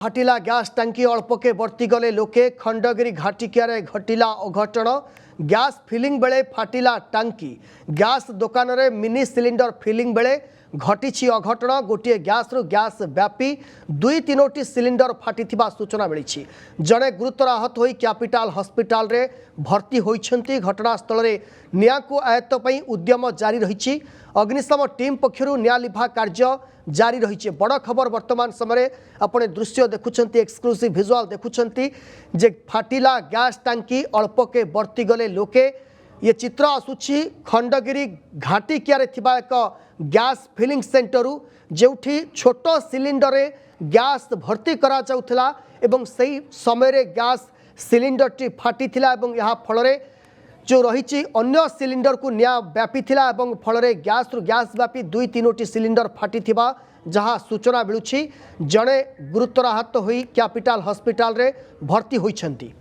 फाटिला gas टांकी अल्पके बर्ती गले लोके खंडगिरी घाटिकिया घटिला अघटन गैस फिलिंग बेले फाटिला टांकी गैस दुकान रे मिनी सिलिंडर फिलिंग बेले घटी अघटन गोटे गैस रु गैस व्यापी दुई तीनोटी सिलिंडर फाटी सूचना मिली जड़े गुरुतर आहत हो कैपिटाल हॉस्पिटल रे भर्ती होती घटनास्थल में निया को आयत्त पई उद्यम जारी रही अग्निशम टीम पक्षरु निया लिभा कार्य जारी रही बड़ खबर वर्तमान समय अपने दृश्य देखुंत एक्सक्लूसिव विजुअल देखुंत जे फाटिला गैस टांकी अल्पके बर्ती गले लोके ये चित्र आसुची खंडगिरी घाटिकिया एक गैस फिलिंग सेंटर जोठी छोट सिलिंडर रे गैस भर्ती करा जाउथला एवं सही समय रे गैस सिलिंडर टी फाटी थिला एवं यहा फल रे जो रही अन्य सिलिंडर को निया व्यापी थिला एवं फल रे गैस रु गैस व्यापी दुई तीनोटी सिलिंडर फाटी थिबा जहाँ सूचना मिलुछि जड़े गुरुतर आहत होई कैपिटाल हॉस्पिटल रे भर्ती होइछंती।